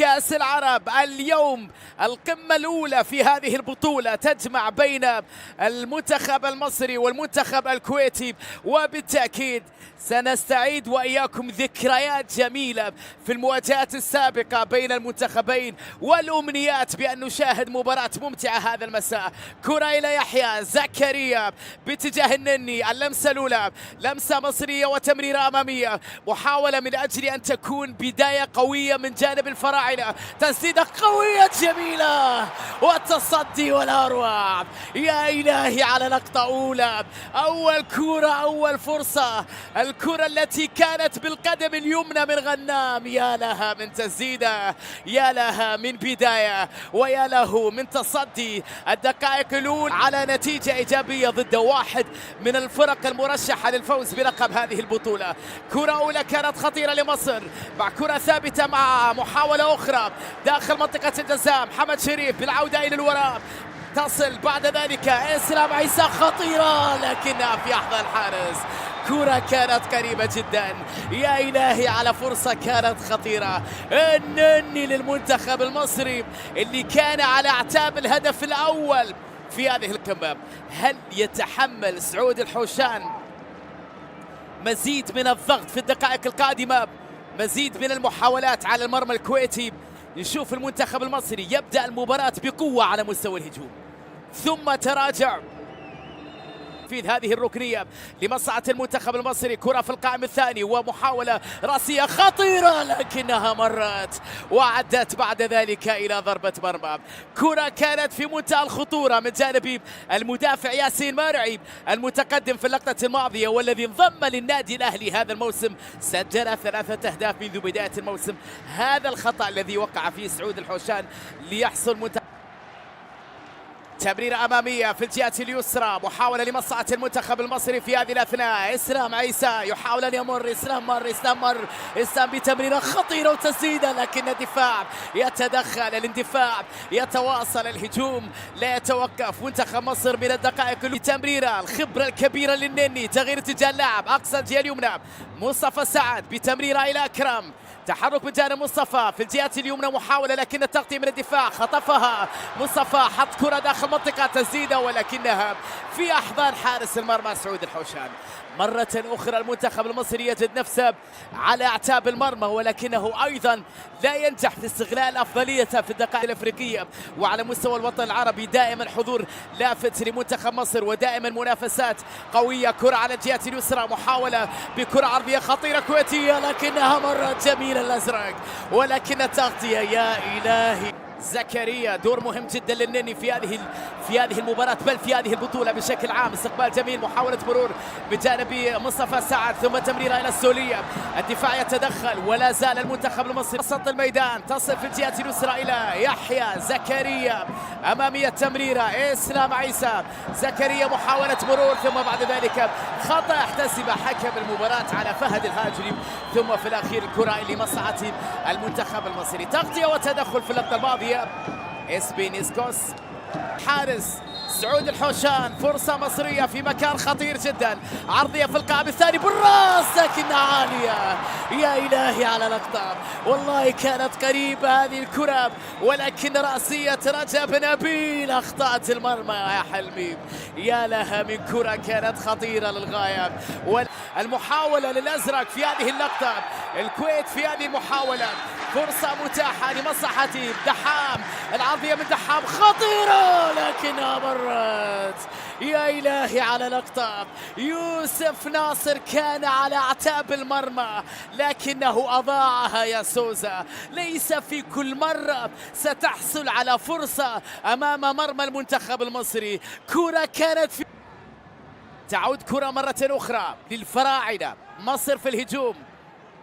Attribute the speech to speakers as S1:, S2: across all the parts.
S1: كأس العرب اليوم القمة الأولى في هذه البطولة تجمع بين المنتخب المصري والمنتخب الكويتي، وبالتأكيد سنستعيد وإياكم ذكريات جميلة في المواجهات السابقة بين المنتخبين، والأمنيات بأن نشاهد مباراة ممتعة هذا المساء. كرة إلى يحيى زكريا باتجاه النني، اللمسة الأولى لمسة مصرية وتمريرة أمامية، محاولة من أجل أن تكون بداية قوية من جانب الفراعنة، تسديدة قوية جميلة والتصدي والأروع. يا إلهي على لقطة أولى، أول كرة، أول فرصة، الكرة التي كانت بالقدم اليمنى من غنام. يا لها من تسديدة، يا لها من بداية، ويا له من تصدي. الدقائق الأولى على نتيجة إيجابية ضد واحد من الفرق المرشحة للفوز بلقب هذه البطولة. كرة أولى كانت خطيرة لمصر، مع كرة ثابتة مع محاولة أخرى داخل منطقة الجزاء. محمد شريف بالعودة إلى الوراء، تصل بعد ذلك إسلام عيسى خطيرة لكنها في أحضان الحارس. كرة كانت قريبة جدا. يا إلهي على فرصة كانت خطيرة. النني للمنتخب المصري اللي كان على أعتاب الهدف الأول في هذه القمة. هل يتحمل سعود الحوشان مزيد من الضغط في الدقائق القادمة، مزيد من المحاولات على المرمى الكويتي؟ نشوف المنتخب المصري يبدأ المباراة بقوة على مستوى الهجوم، ثم تراجع في هذه الركنية لمصلحة المنتخب المصري. كرة في القائم الثاني ومحاولة راسية خطيرة لكنها مرت وعدت بعد ذلك إلى ضربة مرمى. كرة كانت في منتهى الخطورة من جانب المدافع ياسين مرعي المتقدم في اللقطة الماضية، والذي انضم للنادي الأهلي هذا الموسم، سجل 3 أهداف منذ بداية الموسم. هذا الخطأ الذي وقع فيه سعود الحوشان ليحصل منتخب. تمريرة أمامية في الجهة اليسرى، محاولة لمصلحة المنتخب المصري في هذه الأثناء. إسلام عيسى يحاول أن يمر، إسلام بتمريرة خطيرة وتسديدة، لكن الدفاع يتدخل، الاندفاع يتواصل، الهجوم لا يتوقف. منتخب مصر من الدقائق تمريرة، الخبرة الكبيرة للنني، تغيير اتجاه اللاعب أقصى الجهة اليمنى. مصطفى سعد بتمريرة إلى أكرم، تحرك من جانب مصطفى في الجهة اليمنى، محاولة لكن التغطية من الدفاع، خطفها مصطفى، حط كرة داخل منطقة تسديدة ولكنها في أحضان حارس المرمى سعود الحوشان. مرة أخرى المنتخب المصري يجد نفسه على أعتاب المرمى، ولكنه أيضا لا ينجح في استغلال أفضليته في الدقائق الأفريقية. وعلى مستوى الوطن العربي دائما حضور لافت لمنتخب مصر ودائما منافسات قوية. كرة على الجهة اليسرى، محاولة بكرة عرضية خطيرة كويتية لكنها مرت جميل الأزرق، ولكن التغطية. يا إلهي، زكريا دور مهم جدا للنني في هذه المباراة، بل في هذه البطولة بشكل عام. استقبال جميل، محاولة مرور بجانب مصطفى سعد، ثم تمريرة إلى السولية. الدفاع يتدخل ولا زال المنتخب المصري وسط الميدان، تصل في الجهة اليسرى إلى يحيى زكريا، أمامية تمريرة إسلام عيسى، زكريا محاولة مرور، ثم بعد ذلك خطأ احتسب حكم المباراة على فهد الهاجري، ثم في الأخير الكرة لمصلحة المنتخب المصري. تغطية وتدخل في اللقطة الماضية إسبينيسكوس، حارس سعود الحوشان. فرصة مصرية في مكان خطير جدا، عرضية في القائم الثاني بالراس لكنها عالية. يا إلهي على لقطة، والله كانت قريبة هذه الكرة، ولكن رأسية رجب نبيل أخطأت المرمى يا حلمي. يا لها من كرة كانت خطيرة للغاية. والمحاولة للأزرق في هذه اللقطة، الكويت في هذه المحاولة، فرصة متاحة لمصلحة دحام، العرضية من دحام خطيرة لكنها مرت. يا إلهي على لقطة، يوسف ناصر كان على أعتاب المرمى لكنه أضاعها يا سوزا. ليس في كل مرة ستحصل على فرصة أمام مرمى المنتخب المصري. كرة كانت في تعود كرة مرة أخرى للفراعنة. مصر في الهجوم،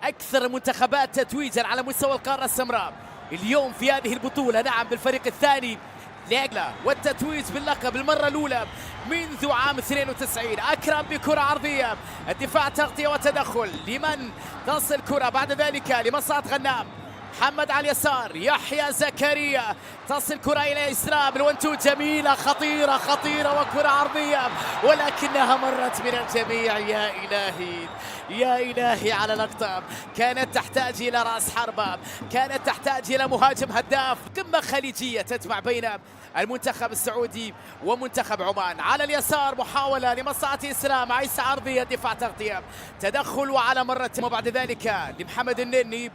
S1: أكثر المنتخبات تتويجا على مستوى القارة السمراء اليوم في هذه البطولة. نعم، بالفريق الثاني لأجله والتتويج باللقب المرة الأولى منذ عام 92. أكرم بكرة عرضية، الدفاع تغطية وتدخل، لمن تصل كرة بعد ذلك لمصلحة غنام. محمد على اليسار، يحيى زكريا، تصل كرة إلى إسلام، الونتو جميلة خطيرة وكرة عرضية ولكنها مرت من الجميع. يا إلهي، يا إلهي على لقطة كانت تحتاج إلى رأس حربة، كانت تحتاج إلى مهاجم هداف. قمة خليجية تجمع بين المنتخب السعودي ومنتخب عمان. على اليسار محاولة لمصلحة إسلام عيسى، عرضية دفاع تغطية تدخل، وعلى مرة وبعد ذلك لمحمد النني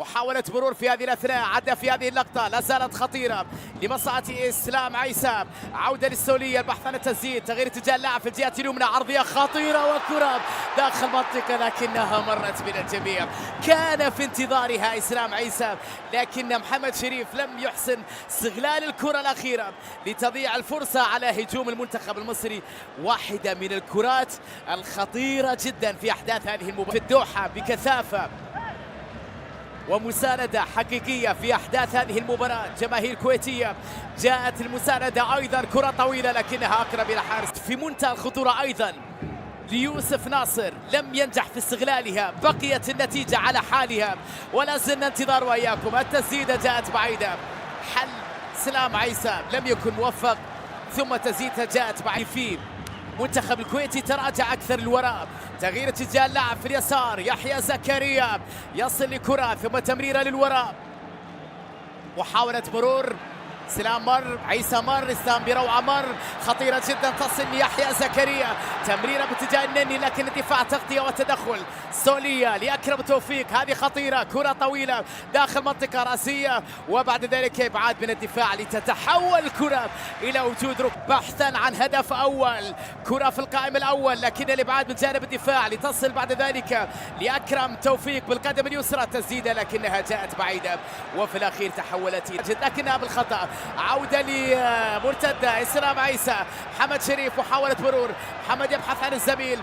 S1: محاولة مرور في هذه الأثناء، عدى في هذه اللقطة لا زالت خطيرة لمصلحة إسلام عيسى. عودة للسولية، البحث عن التسديد، تغيير اتجاه اللاعب في الجهة اليمنى، عرضية خطيرة وكرة داخل المنطقة لكنها مرت من الجميع. كان في انتظارها إسلام عيسى لكن محمد شريف لم يحسن استغلال الكرة الأخيرة لتضيع الفرصة على هجوم المنتخب المصري. واحدة من الكرات الخطيرة جدا في أحداث هذه المباراة في الدوحة بكثافة ومساندة حقيقية في أحداث هذه المباراة. جماهير كويتية جاءت المساندة، أيضا كرة طويلة لكنها أقرب إلى حارس في منتهى الخطورة أيضا ليوسف ناصر، لم ينجح في استغلالها، بقيت النتيجة على حالها ولا زلنا انتظار وإياكم. التسديدة جاءت بعيدة، حل سلام عيسى لم يكن موفق، ثم تسديدة جاءت بعيدة. في منتخب الكويتي تراجع أكثر للوراء، تغيير اتجاه اللاعب في اليسار، يحيى زكريا يصل لكرة ثم تمريرة للوراء، محاولة مرور، سلام مر، عيسى مر، اسلام بروعة مر، خطيرة جدا تصل ليحيى زكريا، تمريرة باتجاه النني لكن الدفاع تغطية وتدخل. سولية لأكرم توفيق، هذه خطيرة، كرة طويلة داخل منطقة رأسية وبعد ذلك إبعاد من الدفاع لتتحول الكرة إلى وجود بحثا عن هدف أول. كرة في القائم الأول لكن الإبعاد من جانب الدفاع لتصل بعد ذلك لأكرم توفيق بالقدم اليسرى، تسديدة لكنها جاءت بعيدة وفي الأخير تحولت لكنها بالخطأ. عودة لمرتدة إسلام عيسى، محمد شريف محاولة مرور، محمد يبحث عن الزميل،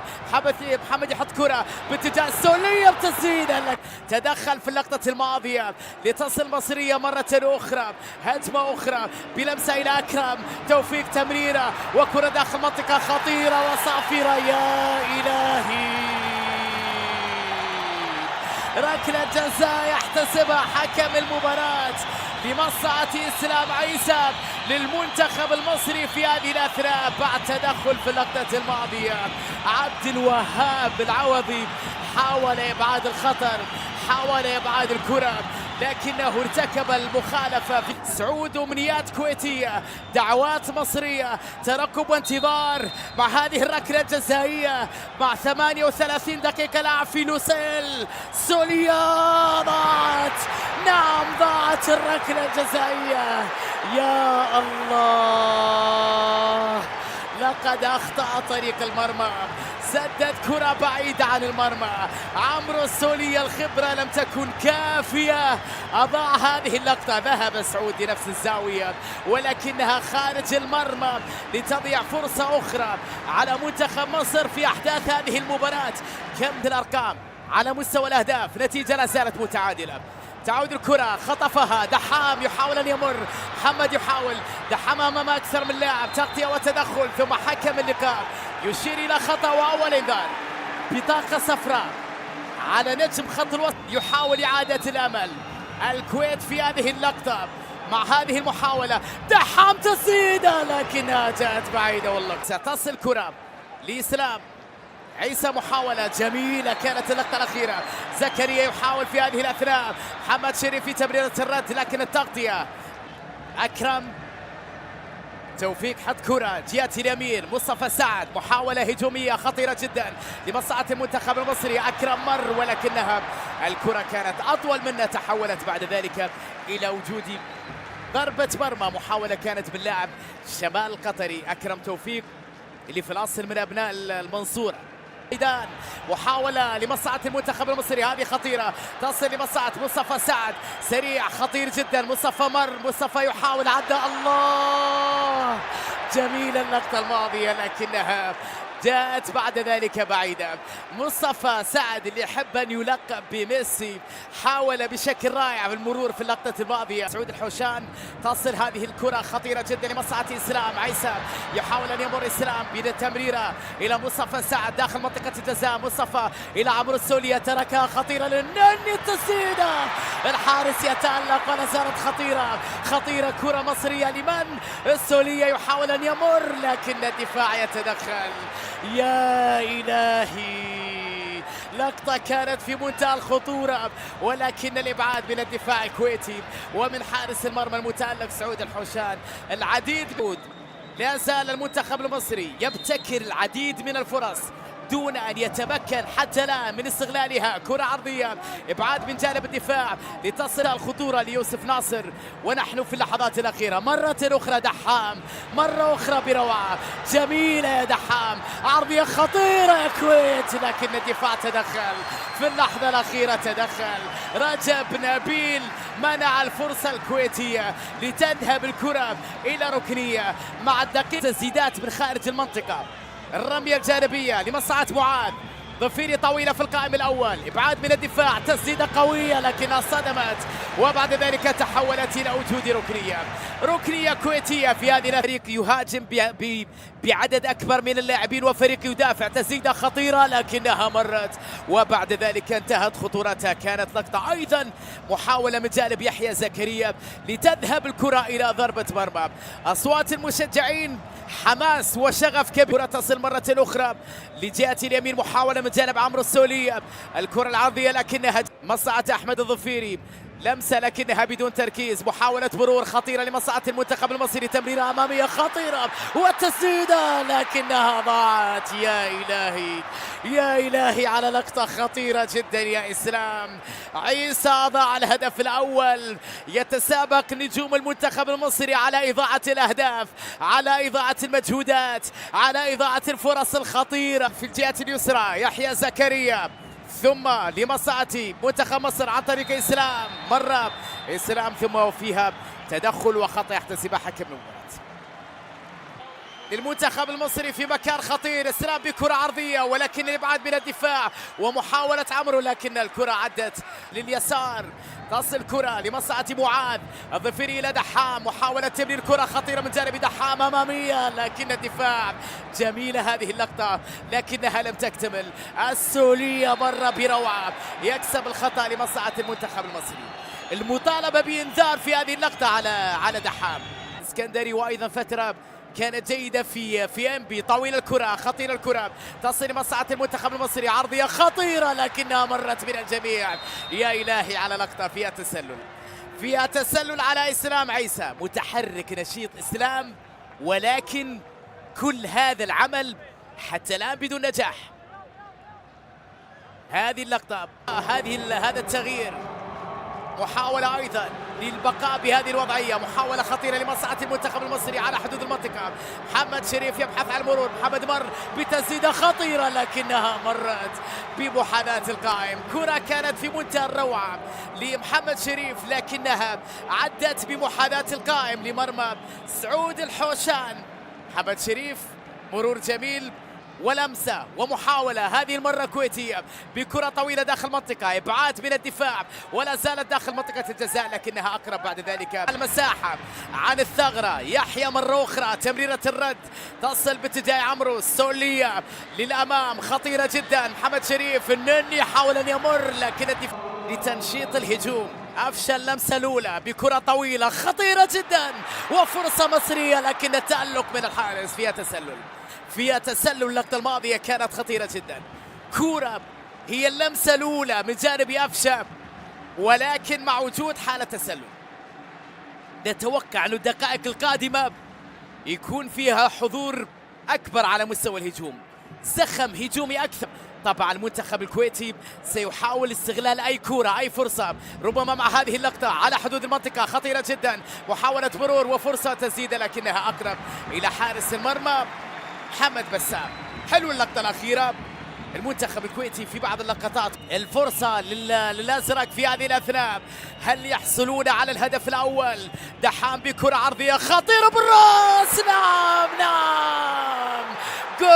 S1: محمد يحط كرة باتجاه السولية بتسديدة، تدخل في اللقطة الماضية لتصل مصرية مرة أخرى، هجمة أخرى بلمسة إلى أكرم توفيق، تمريرة وكرة داخل منطقة خطيرة وصافرة. يا إلهي، ركلة جزاء يحتسبها حكم المباراة لمصلحة إسلام عيسى للمنتخب المصري في هذه الأثناء بعد تدخل في اللقطة الماضية. عبد الوهاب العوضي حاول إبعاد الخطر، حاول إبعاد الكرة لكنه ارتكب المخالفة. في سعود أمنيات كويتية، دعوات مصرية، ترقب وانتظار مع هذه الركلة الجزائية مع 38 دقيقة لعب في لوسيل. سوليا ضاعت، نعم ضاعت الركلة الجزائية. يا الله، لقد أخطأ طريق المرمى، سدد كرة بعيدة عن المرمى. عمرو السولية الخبرة لم تكن كافية، أضاع هذه اللقطة. ذهب سعود لنفس الزاوية ولكنها خارج المرمى لتضيع فرصة أخرى على منتخب مصر في أحداث هذه المباراة. كم الأرقام على مستوى الأهداف، نتيجة لا زالت متعادلة. تعود الكرة، خطفها دحام، يحاول أن يمر، محمد يحاول، دحام أمام أكثر من لاعب، تغطية وتدخل، ثم حكم اللقاء يشير إلى خطأ وأول إنذار. بطاقة صفراء على نجم خط الوسط، يحاول إعادة الأمل الكويت في هذه اللقطة مع هذه المحاولة. دحام تسديدة لكنها جاءت بعيدة والله. ستصل كرة لإسلام عيسى، محاولة جميلة كانت اللقطة الأخيرة. زكريا يحاول في هذه الأثناء، محمد شريف في تمريرة الرد لكن التغطية. أكرم توفيق حط كرة جهة اليمين، مصطفى سعد محاولة هجومية خطيرة جدا لمصلحة المنتخب المصري. أكرم مر ولكنها الكرة كانت أطول منها، تحولت بعد ذلك إلى وجود ضربة مرمى. محاولة كانت باللاعب شمال القطري أكرم توفيق اللي في الأصل من أبناء المنصورة. إيدان محاولة لمصلحة المنتخب المصري، هذه خطيرة تصل لمصلحة مصطفى سعد، سريع خطير جدا. مصطفى مر، مصطفى يحاول، عدى، الله، جميلة اللقطة الماضية لكنها جاءت بعد ذلك بعيدة. مصطفى سعد اللي يحب أن يلقب بميسي حاول بشكل رائع بالمرور في اللقطة الماضية. سعود الحوشان تصل هذه الكرة خطيرة جدا لمصلحة إسلام عيسى، يحاول أن يمر إسلام بالتمريرة إلى مصطفى سعد داخل منطقة الجزاء. مصطفى إلى عمرو السولية، تركها خطيرة للنني، التسديدة، الحارس يتألق ولا زالت خطيرة. خطيرة كرة مصرية لمن؟ السولية يحاول أن يمر لكن الدفاع يتدخل. يا إلهي، لقطة كانت في منتهى الخطورة، ولكن الإبعاد من الدفاع الكويتي ومن حارس المرمى المتألق سعود الحوشان. العديد لا زال المنتخب المصري يبتكر العديد من الفرص دون أن يتمكن حتى الآن من استغلالها. كرة عرضية، إبعاد من جانب الدفاع لتصل الخطورة ليوسف ناصر، ونحن في اللحظات الأخيرة مرة أخرى دحام، مرة أخرى بروعة جميلة يا دحام، عرضية خطيرة يا كويت، لكن الدفاع تدخل في اللحظة الأخيرة، تدخل رجب نبيل منع الفرصة الكويتية لتذهب الكرة إلى ركنية مع الدقيقة. تسديدات من خارج المنطقة، الرمية الجانبية لمصلحة معاذ، ضفيري طويلة في القائم الأول، إبعاد من الدفاع، تسديدة قوية لكنها صدمت، وبعد ذلك تحولت إلى وجود ركنية كويتية في هذه الفريق يهاجم بعدد أكبر من اللاعبين وفريق يدافع. تسديدة خطيرة لكنها مرت وبعد ذلك انتهت خطورتها. كانت لقطة أيضا محاولة من جانب يحيى زكريا لتذهب الكرة إلى ضربة مرمى. أصوات المشجعين حماس وشغف كبير. تصل مرة أخرى لجهة اليمين، محاولة من جانب عمرو السولية، الكرة العرضية لكنها مصلحة أحمد الظفيري، لمسة لكنها بدون تركيز، محاولة مرور خطيرة لمصلحة المنتخب المصري، تمريرة أمامية خطيرة والتسديدة لكنها ضاعت. يا إلهي يا إلهي على لقطة خطيرة جدا يا إسلام. عيسى أضاع الهدف الأول. يتسابق نجوم المنتخب المصري على إضاعة الأهداف، على إضاعة المجهودات، على إضاعة الفرص الخطيرة. في الجهة اليسرى يحيى زكريا، ثم لمصلحة منتخب مصر عن طريق إسلام، مرة إسلام ثم وفيها تدخل وخطأ يحتسبها حكم المباراة. للمنتخب المصري في مكان خطير، إسلام بكرة عرضية ولكن الإبعاد من الدفاع ومحاولة عمرو، لكن الكرة عدت لليسار. تصل كرة لمصلحة معاذ، الظفيري إلى دحام، محاولة تمرير كرة خطيرة من جانب دحام أمامية لكن الدفاع. جميلة هذه اللقطة لكنها لم تكتمل. السولية مرة بروعة، يكسب الخطأ لمصلحة المنتخب المصري. المطالبة بإنذار في هذه اللقطة على دحام. اسكندري وأيضا فترة كانت جيدة في انبي، طويل الكرة، خطير الكرة، تصل لمصلحة المنتخب المصري، عرضية خطيرة لكنها مرت من الجميع. يا إلهي على لقطة فيها تسلل على إسلام عيسى، متحرك نشيط إسلام، ولكن كل هذا العمل حتى الآن بدون نجاح. هذه اللقطة، هذا التغيير، محاولة أيضا للبقاء بهذه الوضعية، محاولة خطيرة لمصلحة المنتخب المصري على حدود المنطقة. محمد شريف يبحث عن المرور، محمد مر بتسديدة خطيرة لكنها مرت بمحاذاة القائم. كرة كانت في منتهى الروعة لمحمد شريف لكنها عدت بمحاذاة القائم لمرمى سعود الحوشان. محمد شريف مرور جميل ولمسة ومحاولة، هذه المرة كويتية بكرة طويلة داخل المنطقة، إبعاد من الدفاع ولا زالت داخل منطقة الجزاء لكنها أقرب بعد ذلك المساحة عن الثغرة. يحيى مرة أخرى تمريرة الرد، تصل باتجاه عمرو السولية للأمام، خطيرة جدا. محمد شريف النني حاول أن يمر لكن الدفاع لتنشيط الهجوم. أفشل اللمسة الأولى بكرة طويلة خطيرة جدا وفرصة مصرية لكن التألق من الحارس، فيها تسلل. اللقطة الماضية كانت خطيرة جدا. كورة هي اللمسة الأولى من جانب أفشا ولكن مع وجود حالة تسلل. نتوقع أن الدقائق القادمة يكون فيها حضور أكبر على مستوى الهجوم، زخم هجومي أكثر. طبعا المنتخب الكويتي سيحاول استغلال أي كرة أي فرصة، ربما مع هذه اللقطة على حدود المنطقة خطيرة جدا، محاولة مرور وفرصة تسديدة لكنها أقرب إلى حارس المرمى محمد بسام. حلو اللقطة الأخيرة. المنتخب الكويتي في بعض اللقطات الفرصة للأزرق في هذه الأثناء، هل يحصلون على الهدف الأول؟ دحام بكرة عرضية خطيرة بالراس، نعم جول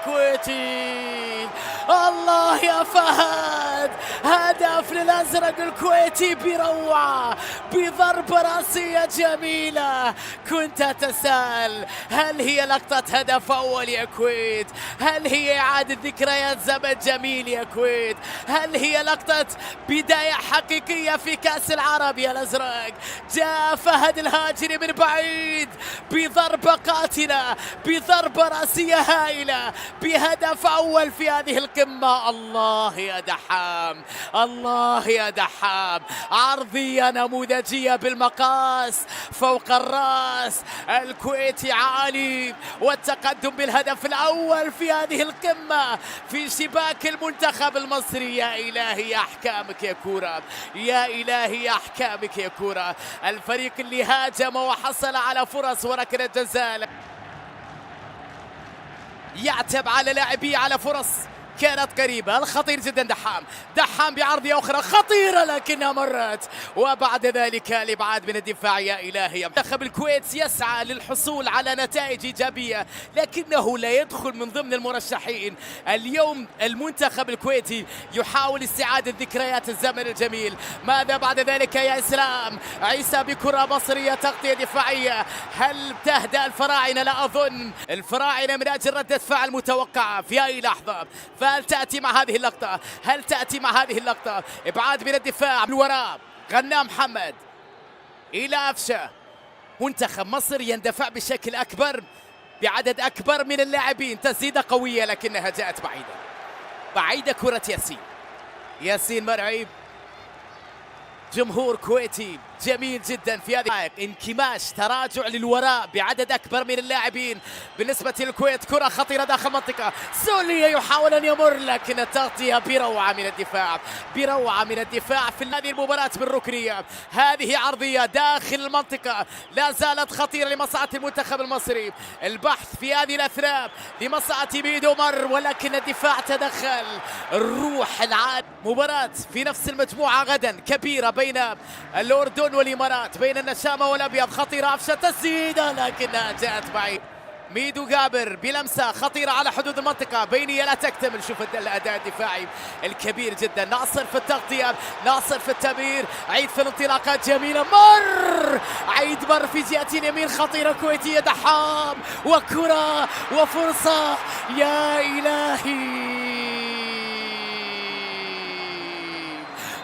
S1: كويتي. الله يا فهد، هدف للأزرق الكويتي بروعة، بضربة رأسية جميلة. كنت أتساءل هل هي لقطة هدف أول يا كويت؟ هل هي إعادة ذكريات زمن جميل يا كويت؟ هل هي لقطة بداية حقيقية في كأس العرب يا الأزرق؟ جاء فهد الهاجري من بعيد بضربة قاتلة، بضربة رأسية هائلة، بهدف أول في هذه القمة. الله يا دحام، الله يا دحام، عرضية نموذجية بالمقاس فوق الرأس. الكويتي عالي والتقدم بالهدف الأول في هذه القمة في شباك المنتخب المصري. يا إلهي يا أحكامك يا كورة، يا إلهي يا أحكامك يا كورة. الفريق اللي هاجم وحصل على فرص وركلة جزاء يعتب على لاعبيه على فرص كانت قريبة. الخطير جدا دحام بعرضية أخرى خطيرة لكنها مرت، وبعد ذلك الإبعاد من الدفاع. يا إلهي، منتخب الكويت يسعى للحصول على نتائج إيجابية لكنه لا يدخل من ضمن المرشحين. اليوم المنتخب الكويتي يحاول استعادة ذكريات الزمن الجميل. ماذا بعد ذلك يا إسلام؟ عيسى بكرة مصرية، تغطية دفاعية. هل تهدأ الفراعنة؟ لا أظن. الفراعنة من أجل ردة فعل متوقعة في أي لحظة. فهل تأتي مع هذه اللقطة؟ هل تأتي مع هذه اللقطة؟ إبعاد من الدفاع من وراء غنام محمد إلى أفشة. منتخب مصر يندفع بشكل أكبر بعدد أكبر من اللاعبين. تسديدة قوية لكنها جاءت بعيدة كرة ياسين مرعي. جمهور كويتي جميل جدا في هذه انكماش، تراجع للوراء بعدد أكبر من اللاعبين بالنسبة للكويت. كرة خطيرة داخل المنطقة، سولية يحاول أن يمر لكن التغطية بروعة من الدفاع، بروعة من الدفاع في هذه المباراة بالركنية. هذه عرضية داخل المنطقة لا زالت خطيرة لمصلحة المنتخب المصري. البحث في هذه الأثناء لمصلحة ميدو مر ولكن الدفاع تدخل. الروح العالية. مباراة في نفس المجموعة غدا كبيرة بين الأردن والإمارات، بين النشامة والأبيض. خطيرة أفشة، تسديدة لكنها جاءت بعيد. ميدو جابر بلمسة خطيرة على حدود المنطقة، بينية لا تكتمل. شوف الأداء الدفاعي الكبير جدا. ناصر في التغطية، ناصر في التمرير، عيد في الانطلاقات جميلة. عيد مر في جهة اليمين، خطيرة كويتية. دحام وكرة وفرصة. يا إلهي،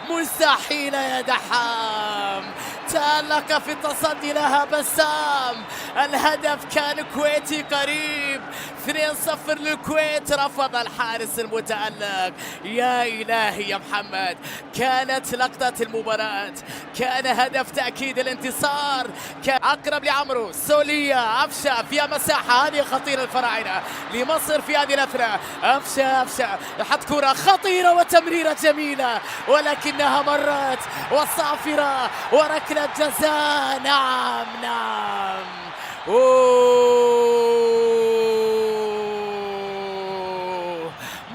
S1: مستحيل يا دحام. تألق في التصدي لها بسام. الهدف كان كويتي قريب. 2-0 للكويت، رفض الحارس المتألق. يا إلهي يا محمد، كانت لقطة المباراة، كان هدف تأكيد الانتصار. كان أقرب لعمرو، سولية، أفشة فيها مساحة. هذه خطيرة الفراعنة لمصر في هذه الأثناء. أفشة يحط كرة خطيرة وتمريرة جميلة ولكنها مرت وصافرة وركلة جزاء. نعم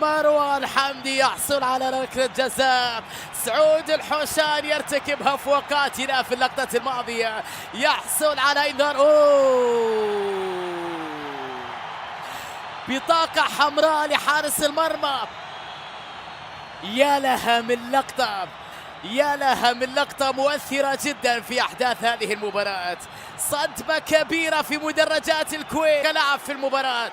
S1: مروان حمدي يحصل على ركلة جزاء. سعود الحوشان يرتكبها فوق قاتلة في اللقطة الماضية، يحصل على إنذار. بطاقة حمراء لحارس المرمى. يا لها من لقطة، يا لها من لقطة مؤثرة جدا في أحداث هذه المباراة. صدمة كبيرة في مدرجات الكويت كلاعب في المباراة.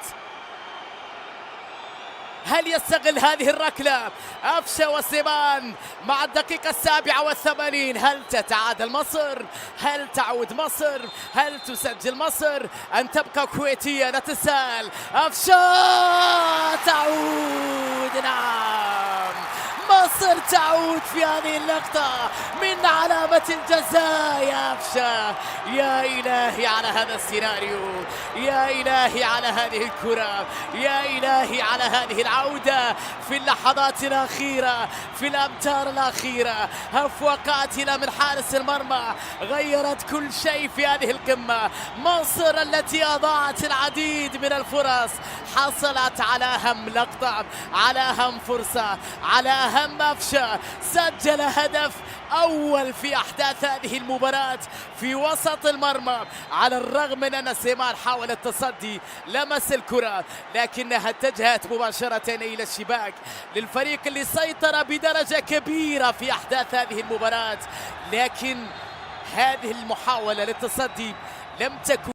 S1: هل يستغل هذه الركلة أفشة وسيمان مع الدقيقة 87؟ هل تتعادل مصر؟ هل تعود مصر؟ هل تسجل مصر؟ أن تبقى كويتية؟ نتساءل. أفشة تعود، نعم، مصر تعود في هذه اللقطة من علامة الجزاء. يا أفشة، يا إلهي على هذا السيناريو، يا إلهي على هذه الكرة، يا إلهي على هذه العودة في اللحظات الأخيرة، في الأمتار الأخيرة. هفوة قاتلة من حارس المرمى غيرت كل شيء في هذه القمة. مصر التي أضاعت العديد من الفرص حصلت على أهم لقطة، على أهم فرصة، على أهم أفشة، سجل هدف أول في أحداث هذه المباراة في وسط المرمى. على الرغم من أن سيمار حاول التصدي، لمس الكرة لكنها اتجهت مباشرة إلى الشباك للفريق اللي سيطر بدرجة كبيرة في أحداث هذه المباراة، لكن هذه المحاولة للتصدي لم تكن